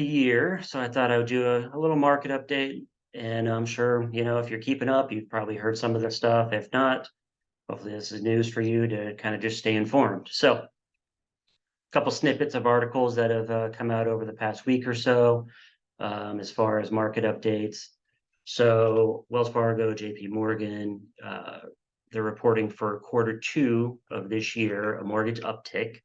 Year, so I thought I would do a little market update. And I'm sure, if you're keeping up, you've probably heard some of the stuff. If not, hopefully this is news for you to kind of just stay informed. So, a couple snippets of articles that have come out over the past week or so, as far as market updates. So, Wells Fargo, JP Morgan, they're reporting for quarter 2 of this year a mortgage uptick.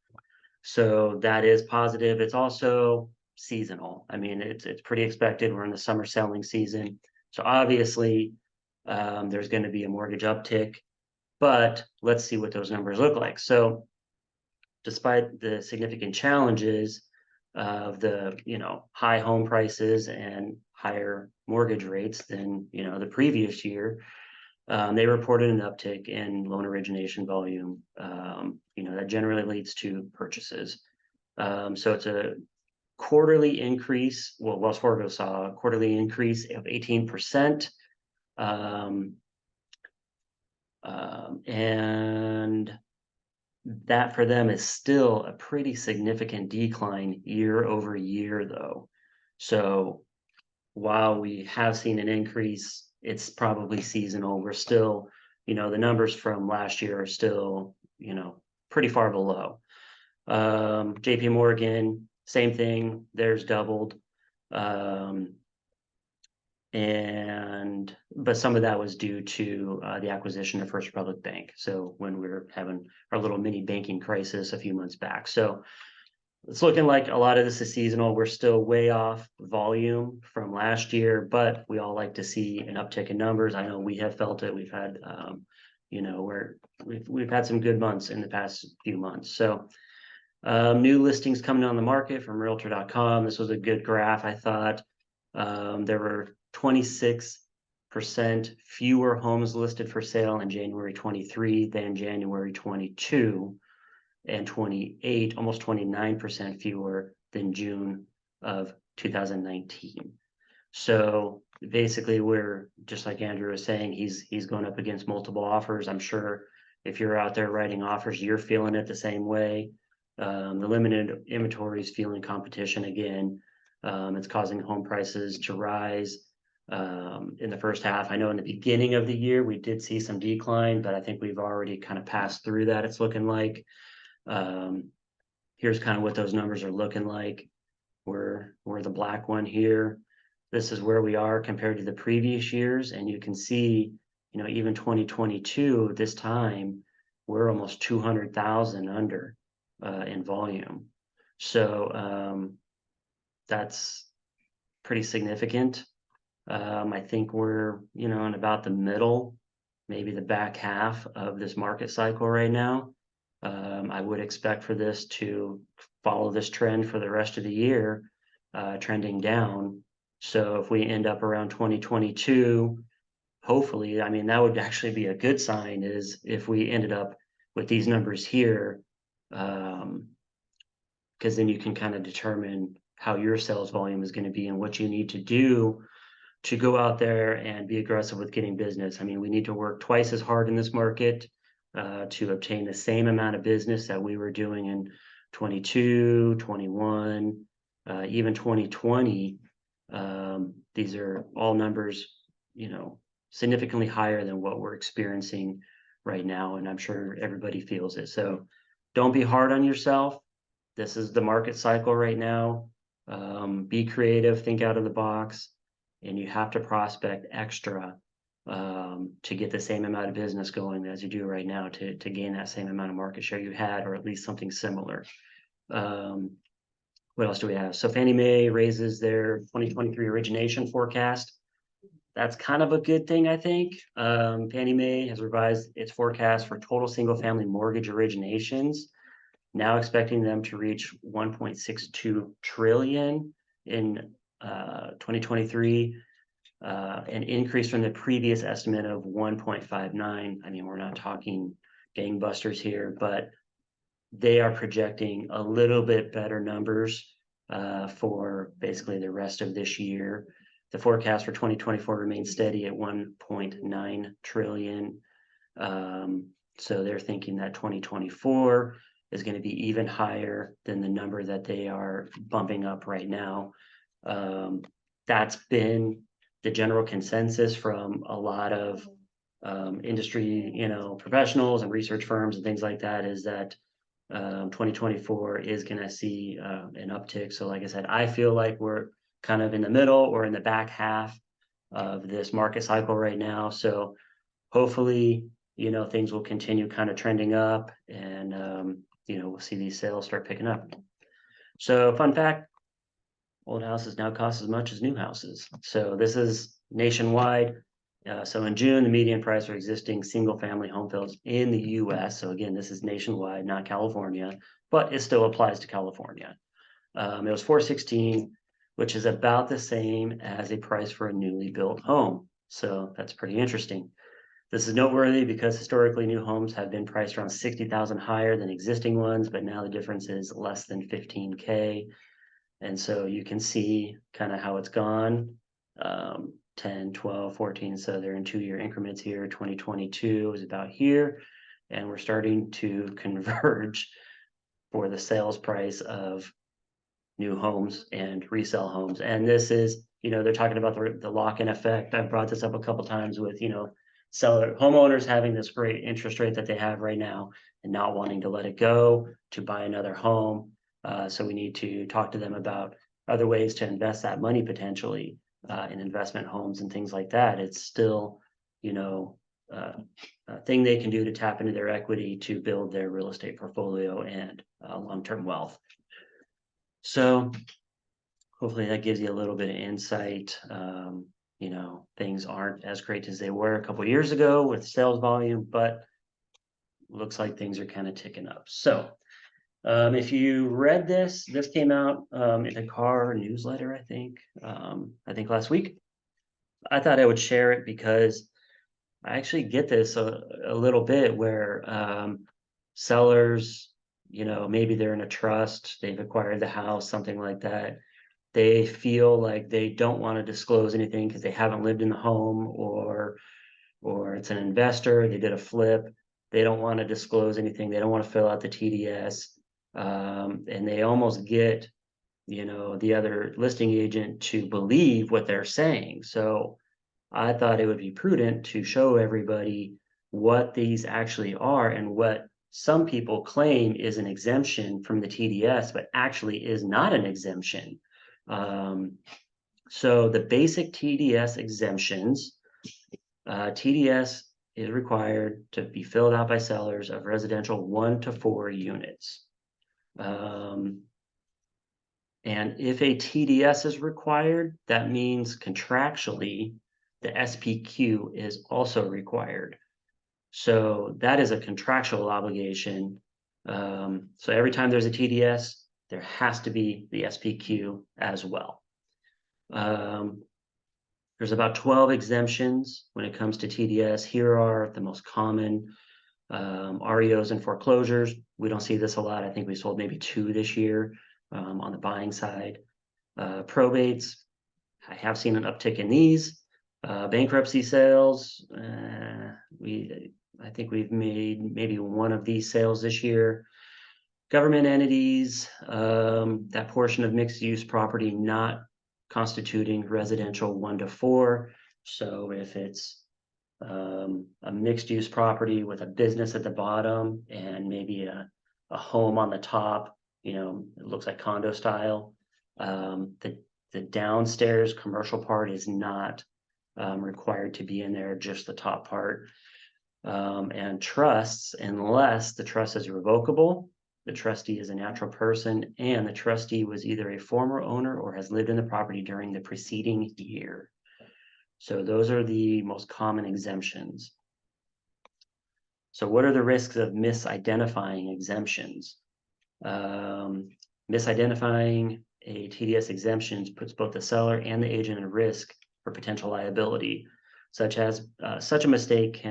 So that is positive. It's also seasonal. I mean, it's pretty expected. We're in the summer selling season. So obviously, there's going to be a mortgage uptick, but let's see what those numbers look like. So despite the significant challenges of the, high home prices and higher mortgage rates than, the previous year, they reported an uptick in loan origination volume. That generally leads to purchases. So it's a quarterly increase. Well, Wells Fargo saw a quarterly increase of 18%. And that for them is still a pretty significant decline year over year, though. So while we have seen an increase, it's probably seasonal. We're still, the numbers from last year are still, pretty far below. JP Morgan, same thing, theirs doubled. But some of that was due to the acquisition of First Republic Bank. So when we were having our little mini banking crisis a few months back. So it's looking like a lot of this is seasonal. We're still way off volume from last year, but we all like to see an uptick in numbers. I know we have felt it. We've had, we've had some good months in the past few months. So new listings coming on the market from Realtor.com. This was a good graph, I thought. There were 26% fewer homes listed for sale in January 23 than January 22. And almost 29% fewer than June of 2019. So basically, we're just like Andrew was saying, he's going up against multiple offers. I'm sure if you're out there writing offers, you're feeling it the same way. The limited inventory is feeling competition again. It's causing home prices to rise. In the first half, I know in the beginning of the year we did see some decline, but I think we've already kind of passed through that. It's looking like. Here's kind of what those numbers are looking like. We're the black one here. This is where we are compared to the previous years, and you can see, even 2022, this time we're almost 200,000 under in volume. So that's pretty significant. I think we're, in about the middle, maybe the back half of this market cycle right now. I would expect for this to follow this trend for the rest of the year, trending down. So if we end up around 2022, hopefully, I mean, that would actually be a good sign is if we ended up with these numbers here, because then you can kind of determine how your sales volume is going to be and what you need to do to go out there and be aggressive with getting business. I mean, we need to work twice as hard in this market to obtain the same amount of business that we were doing in 22, 21, even 2020. These are all numbers, significantly higher than what we're experiencing right now. And I'm sure everybody feels it. So don't be hard on yourself. This is the market cycle right now. Be creative, think out of the box, and you have to prospect extra to get the same amount of business going as you do right now to gain that same amount of market share you had, or at least something similar. What else do we have? So Fannie Mae raises their 2023 origination forecast. That's kind of a good thing, I think. Fannie Mae has revised its forecast for total single-family mortgage originations, now expecting them to reach 1.62 trillion in 2023. An increase from the previous estimate of 1.59. I mean, we're not talking gangbusters here, but they are projecting a little bit better numbers for basically the rest of this year. The forecast for 2024 remains steady at 1.9 trillion. So they're thinking that 2024 is going to be even higher than the number that they are bumping up right now. That's been the general consensus from a lot of industry, professionals and research firms and things like that, is that 2024 is going to see an uptick. So like I said, I feel like we're kind of in the middle or in the back half of this market cycle right now. So hopefully, things will continue kind of trending up, and we'll see these sales start picking up. So fun fact, old houses now cost as much as new houses. So this is nationwide. So in June, the median price for existing single-family home sales in the U.S., so again, this is nationwide, not California, but it still applies to California. It was $416, which is about the same as a price for a newly built home. So that's pretty interesting. This is noteworthy because historically new homes have been priced around 60,000 higher than existing ones, but now the difference is less than 15K. And so you can see kind of how it's gone. 10, 12, 14. So they're in 2-year increments here. 2022 is about here. And we're starting to converge for the sales price of new homes and resale homes. And this is, they're talking about the lock-in effect. I've brought this up a couple times with, homeowners having this great interest rate that they have right now and not wanting to let it go to buy another home. So we need to talk to them about other ways to invest that money potentially in investment homes and things like that. It's still, a thing they can do to tap into their equity to build their real estate portfolio and long-term wealth. So hopefully that gives you a little bit of insight. Things aren't as great as they were a couple of years ago with sales volume, but looks like things are kind of ticking up. So if you read this came out in a car newsletter, I think last week. I thought I would share it because I actually get this a little bit where sellers, maybe they're in a trust, they've acquired the house, something like that. They feel like they don't want to disclose anything because they haven't lived in the home, or it's an investor, they did a flip. They don't want to disclose anything. They don't want to fill out the TDS. And they almost get, the other listing agent to believe what they're saying. So I thought it would be prudent to show everybody what these actually are and what some people claim is an exemption from the TDS, but actually is not an exemption. So the basic TDS exemptions, TDS is required to be filled out by sellers of residential 1 to 4 units. And if a TDS is required, that means contractually the SPQ is also required. So that is a contractual obligation. So every time there's a TDS, there has to be the SPQ as well. There's about 12 exemptions when it comes to TDS. Here are the most common: REOs and foreclosures. We don't see this a lot. I think we sold maybe 2 this year on the buying side. Probates, I have seen an uptick in these. Bankruptcy sales, I think we've made maybe 1 of these sales this year. Government entities, that portion of mixed use property not constituting residential 1 to 4. So if it's a mixed use property with a business at the bottom and maybe a home on the top, it looks like condo style. The downstairs commercial part is not required to be in there, just the top part. And trusts, unless the trust is revocable, the trustee is a natural person, and the trustee was either a former owner or has lived in the property during the preceding year. So those are the most common exemptions. So what are the risks of misidentifying exemptions? Misidentifying a TDS exemptions puts both the seller and the agent at risk for potential liability, such as such a mistake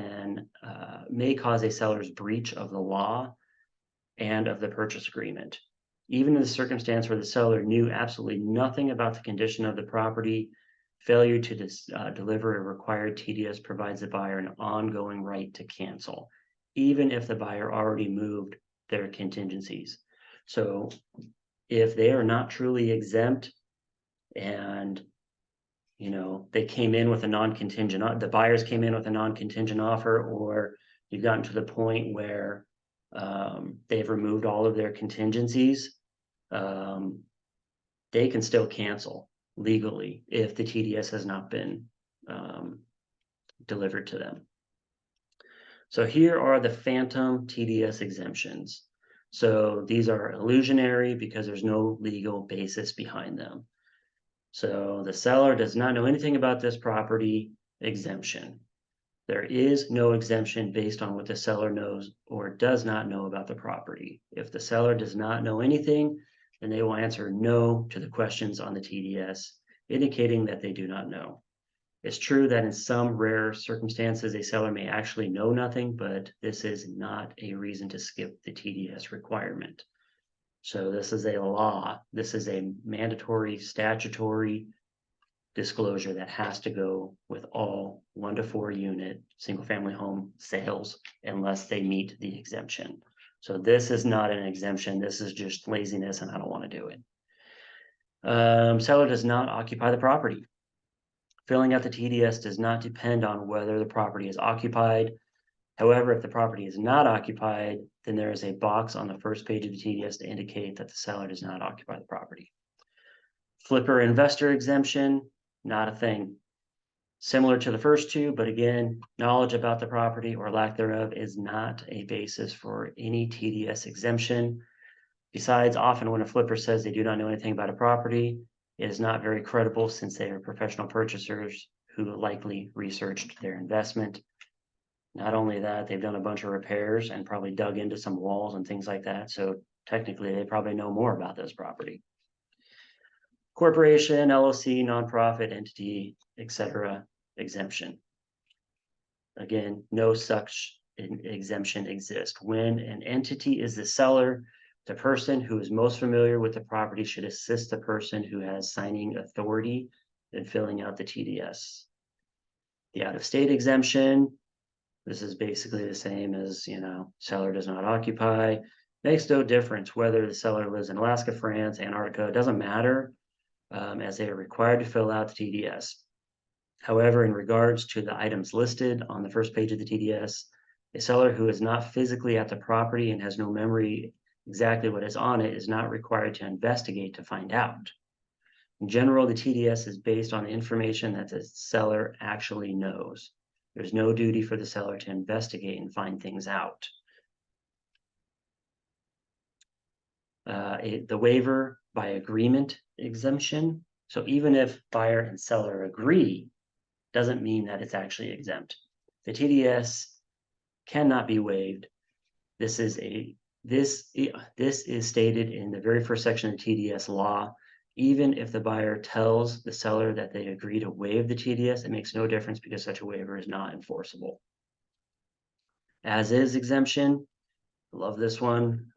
may cause a seller's breach of the law and of the purchase agreement. Even in the circumstance where the seller knew absolutely nothing about the condition of the property, failure to deliver a required TDS provides the buyer an ongoing right to cancel, even if the buyer already moved their contingencies. So if they are not truly exempt and you know, they came in with a non-contingent, the buyers came in with a non-contingent offer, or you've gotten to the point where they've removed all of their contingencies, they can still cancel legally if the TDS has not been delivered to them. So here are the phantom TDS exemptions. So these are illusionary because there's no legal basis behind them. So the seller does not know anything about this property exemption. There is no exemption based on what the seller knows or does not know about the property. If the seller does not know anything, then they will answer no to the questions on the TDS, indicating that they do not know. It's true that in some rare circumstances, a seller may actually know nothing, but this is not a reason to skip the TDS requirement. So this is a law. This is a mandatory statutory disclosure that has to go with all 1 to 4 unit single family home sales unless they meet the exemption. So this is not an exemption. This is just laziness and I don't want to do it. Seller does not occupy the property. Filling out the TDS does not depend on whether the property is occupied. However, if the property is not occupied, then there is a box on the first page of the TDS to indicate that the seller does not occupy the property. Flipper investor exemption, not a thing. Similar to the first two, but again, knowledge about the property or lack thereof is not a basis for any TDS exemption. Besides, often when a flipper says they do not know anything about a property, it is not very credible since they are professional purchasers who likely researched their investment. Not only that, they've done a bunch of repairs and probably dug into some walls and things like that. So technically, they probably know more about this property. Corporation, LLC, nonprofit, entity, etc. exemption. Again, no such exemption exists. When an entity is the seller, the person who is most familiar with the property should assist the person who has signing authority in filling out the TDS. The out-of-state exemption, this is basically the same as, you know, seller does not occupy. Makes no difference whether the seller lives in Alaska, France, Antarctica, it doesn't matter, as they are required to fill out the TDS. However, in regards to the items listed on the first page of the TDS, a seller who is not physically at the property and has no memory exactly what is on it is not required to investigate to find out. In general, the TDS is based on the information that the seller actually knows. There's no duty for the seller to investigate and find things out. The waiver by agreement exemption. So even if buyer and seller agree, doesn't mean that it's actually exempt. The TDS cannot be waived. This is stated in the very first section of TDS law. Even if the buyer tells the seller that they agree to waive the TDS, it makes no difference because such a waiver is not enforceable. As is exemption, love this one.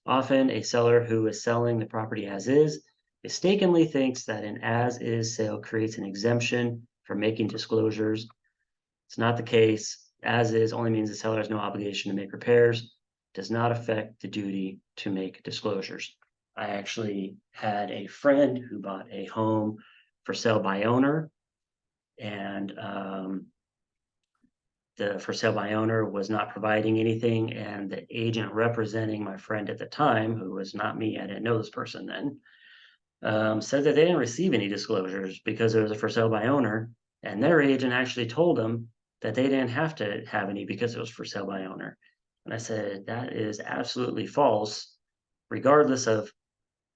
Often a seller who is selling the property as is mistakenly thinks that an as is sale creates an exemption for making disclosures. It's not the case. As is only means the seller has no obligation to make repairs, does not affect the duty to make disclosures. I actually had a friend who bought a home for sale by owner, and the for sale by owner was not providing anything, and the agent representing my friend at the time, who was not me, I didn't know this person then, said that they didn't receive any disclosures because it was a for sale by owner, and their agent actually told them that they didn't have to have any because it was for sale by owner. And I said, that is absolutely false, regardless of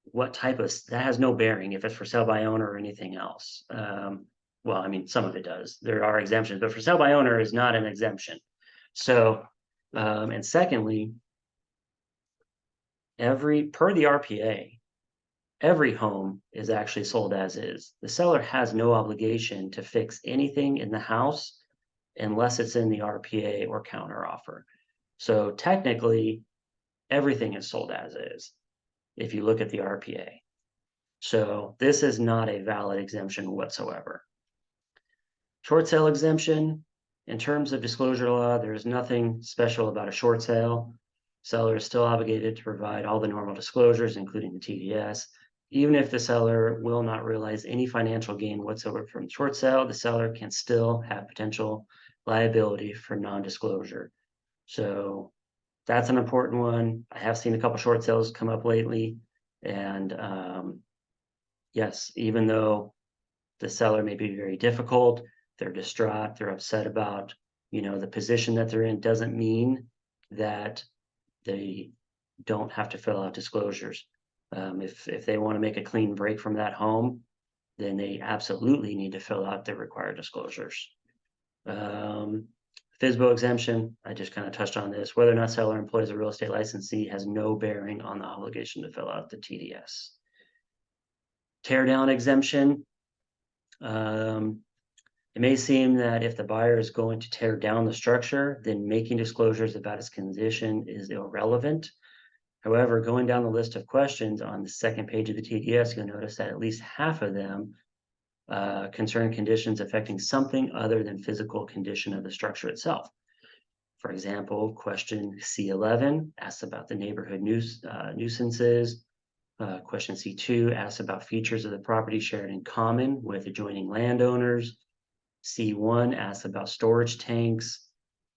what type of, that has no bearing if it's for sale by owner or anything else. Well, I mean, some of it does. There are exemptions, but for sale by owner is not an exemption. So, and secondly, per the RPA, every home is actually sold as is. The seller has no obligation to fix anything in the house unless it's in the RPA or counter offer. So technically, everything is sold as is if you look at the RPA. So this is not a valid exemption whatsoever. Short sale exemption, in terms of disclosure law, there is nothing special about a short sale. Seller is still obligated to provide all the normal disclosures, including the TDS. even if the seller will not realize any financial gain whatsoever from short sale, the seller can still have potential liability for non-disclosure. So that's an important one. I have seen a couple short sales come up lately, and yes, even though the seller may be very difficult, they're distraught, they're upset about, the position that they're in, doesn't mean that they don't have to fill out disclosures. If they want to make a clean break from that home, then they absolutely need to fill out the required disclosures. FSBO exemption, I just kind of touched on this. Whether or not seller employs a real estate licensee has no bearing on the obligation to fill out the TDS. Tear down exemption. It may seem that if the buyer is going to tear down the structure, then making disclosures about its condition is irrelevant. However, going down the list of questions on the second page of the TDS, you'll notice that at least half of them concern conditions affecting something other than physical condition of the structure itself. For example, question C11 asks about the neighborhood nuisances. Question C2 asks about features of the property shared in common with adjoining landowners. C1 asks about storage tanks.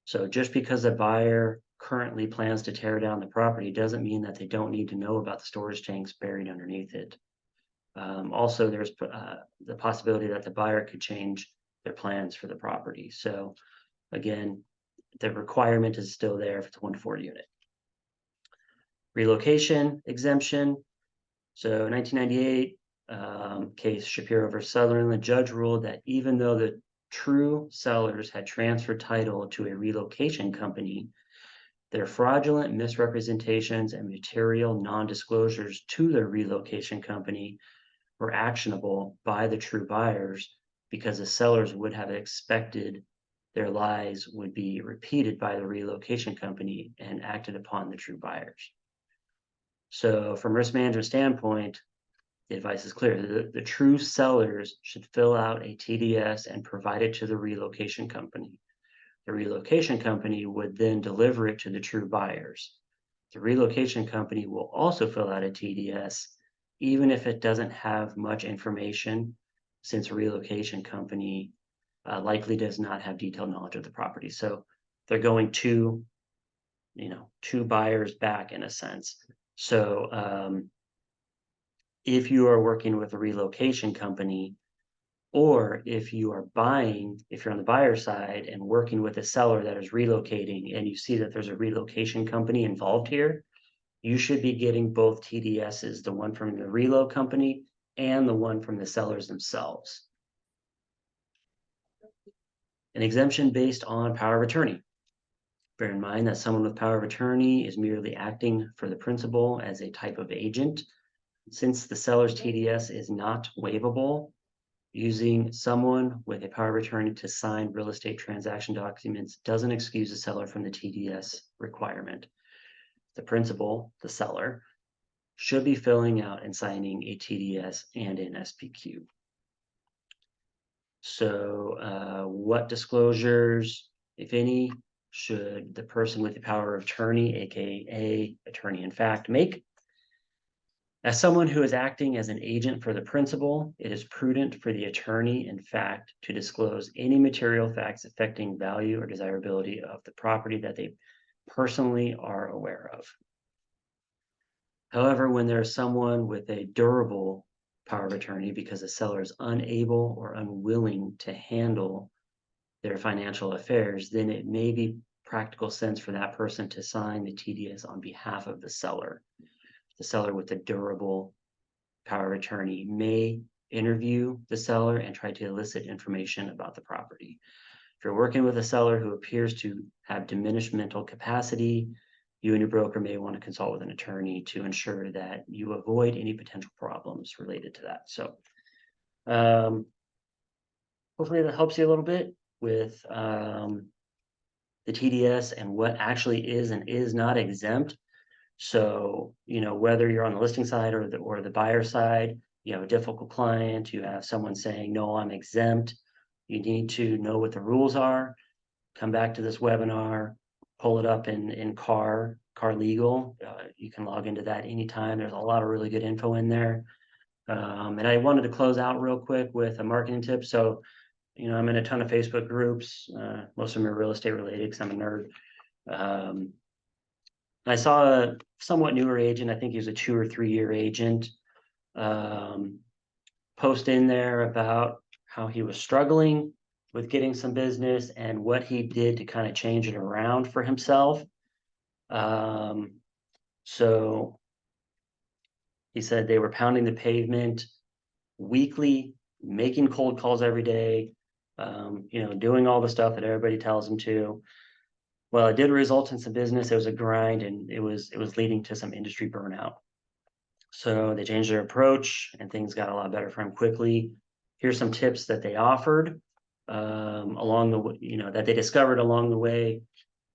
So just because a buyer currently plans to tear down the property doesn't mean that they don't need to know about the storage tanks buried underneath it. Also, there's the possibility that the buyer could change their plans for the property. So again, the requirement is still there if it's a 1-4 unit. Relocation exemption. So 1998, case Shapiro versus Sutherland, the judge ruled that even though the true sellers had transferred title to a relocation company, their fraudulent misrepresentations and material non-disclosures to the relocation company were actionable by the true buyers because the sellers would have expected their lies would be repeated by the relocation company and acted upon the true buyers. So from risk management standpoint, the advice is clear. The true sellers should fill out a TDS and provide it to the relocation company. The relocation company would then deliver it to the true buyers. The relocation company will also fill out a TDS, even if it doesn't have much information, since a relocation company likely does not have detailed knowledge of the property. So they're going two buyers back in a sense. So if you are working with a relocation company, or if you're on the buyer side and working with a seller that is relocating and you see that there's a relocation company involved here, you should be getting both TDSs, the one from the relo company and the one from the sellers themselves. An exemption based on power of attorney. Bear in mind that someone with power of attorney is merely acting for the principal as a type of agent. Since the seller's TDS is not waivable, using someone with a power of attorney to sign real estate transaction documents doesn't excuse the seller from the TDS requirement. The principal, the seller, should be filling out and signing a TDS and an SPQ. So what disclosures, if any, should the person with the power of attorney, aka attorney in fact, make? As someone who is acting as an agent for the principal, it is prudent for the attorney, in fact, to disclose any material facts affecting value or desirability of the property that they personally are aware of. However, when there's someone with a durable power of attorney because the seller is unable or unwilling to handle their financial affairs, then it may be practical sense for that person to sign the TDS on behalf of the seller. The seller with the durable power of attorney may interview the seller and try to elicit information about the property. If you're working with a seller who appears to have diminished mental capacity, you and your broker may want to consult with an attorney to ensure that you avoid any potential problems related to that. So hopefully that helps you a little bit with the TDS and what actually is and is not exempt. So, whether you're on the listing side or the buyer side, you have a difficult client, you have someone saying, no, I'm exempt. You need to know what the rules are. Come back to this webinar, pull it up in car legal. You can log into that anytime. There's a lot of really good info in there. And I wanted to close out real quick with a marketing tip. So, I'm in a ton of Facebook groups. Most of them are real estate related because I'm a nerd. I saw a somewhat newer agent. I think he was a 2 or 3 year agent. Post in there about how he was struggling with getting some business and what he did to kind of change it around for himself. So he said they were pounding the pavement weekly, making cold calls every day, doing all the stuff that everybody tells them to. Well, it did result in some business. It was a grind, and it was leading to some industry burnout. So they changed their approach, and things got a lot better for him quickly. Here's some tips that they offered along the way, that they discovered along the way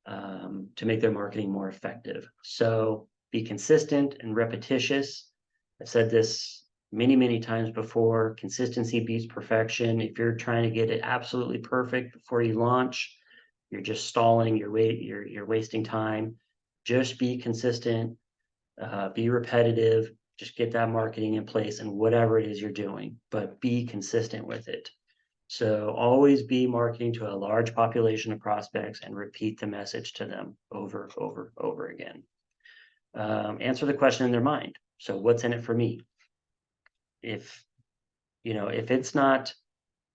to make their marketing more effective. So be consistent and repetitious. I've said this many, many times before. Consistency beats perfection. If you're trying to get it absolutely perfect before you launch, you're just stalling. You're wasting time. Just be consistent. Be repetitive. Just get that marketing in place and whatever it is you're doing, but be consistent with it. So always be marketing to a large population of prospects and repeat the message to them over again. Answer the question in their mind. So what's in it for me? If it's not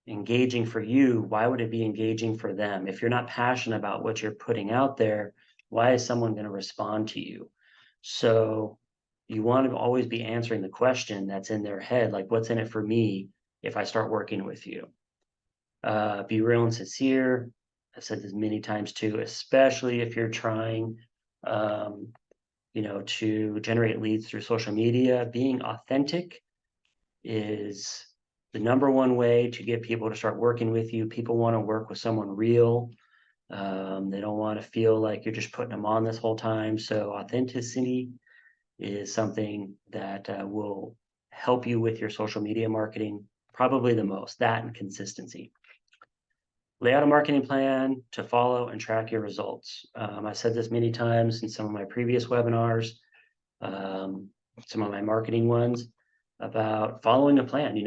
engaging for you, why would it be engaging for them? If you're not passionate about what you're putting out there, why is someone going to respond to you? So you want to always be answering the question that's in their head, like what's in it for me if I start working with you? Be real and sincere. I've said this many times too, especially if you're trying, to generate leads through social media. Being authentic is the number one way to get people to start working with you. People want to work with someone real. They don't want to feel like you're just putting them on this whole time. So authenticity is something that will help you with your social media marketing, probably the most, that and consistency. Lay out a marketing plan to follow and track your results. I said this many times in some of my previous webinars, some of my marketing ones, about following a plan.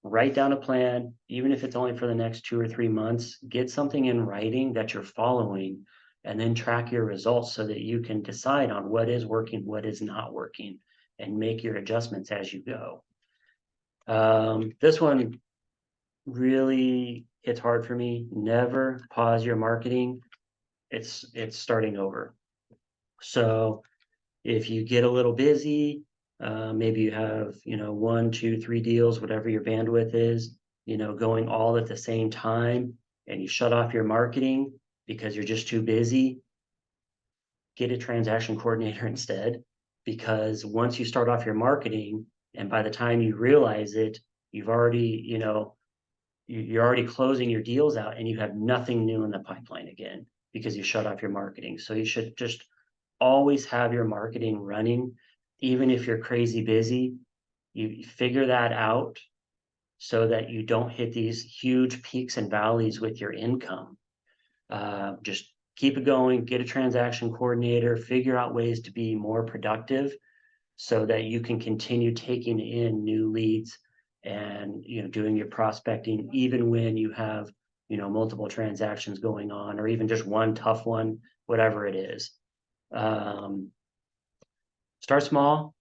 Write down a plan, even if it's only for the next 2 or 3 months. Get something in writing that you're following, and then track your results so that you can decide on what is working, what is not working, and make your adjustments as you go. This one really hits hard for me. Never pause your marketing. It's starting over. So if you get a little busy, maybe you have 1, 2, 3 deals, whatever your bandwidth is, going all at the same time, and you shut off your marketing because you're just too busy, get a transaction coordinator instead. Because once you start off your marketing, and by the time you realize it, you've already you're already closing your deals out, and you have nothing new in the pipeline again because you shut off your marketing. So you should just always have your marketing running. Even if you're crazy busy, you figure that out so that you don't hit these huge peaks and valleys with your income. Just keep it going, get a transaction coordinator, figure out ways to be more productive so that you can continue taking in new leads and doing your prospecting, even when you have multiple transactions going on, or even just one tough one, whatever it is. Start small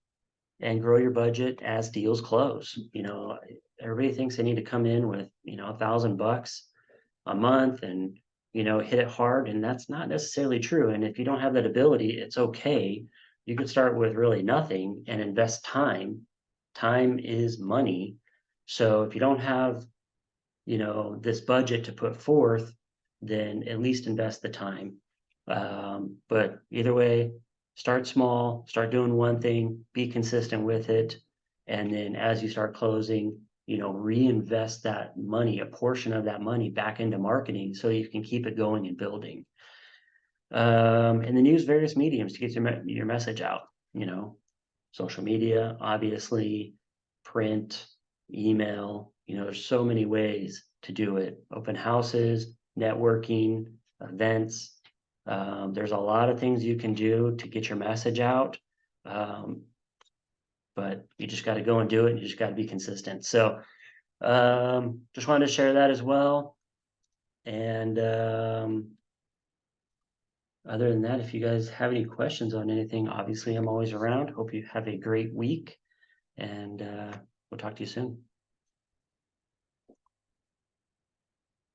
and grow your budget as deals close. Everybody thinks they need to come in with $1,000 a month and hit it hard, and that's not necessarily true. And if you don't have that ability, it's okay. You could start with really nothing and invest time. Time is money. So if you don't have this budget to put forth, then at least invest the time. But either way, start small, start doing one thing, be consistent with it, and then as you start closing, reinvest that money, a portion of that money, back into marketing so you can keep it going and building. And then use various mediums to get your message out. Social media, obviously, print, email. There's so many ways to do it. Open houses, networking, events. There's a lot of things you can do to get your message out. But but you just got to go and do it. And you just got to be consistent. So just wanted to share that as well. And other than that, if you guys have any questions on anything, obviously I'm always around. Hope you have a great week, and we'll talk to you soon.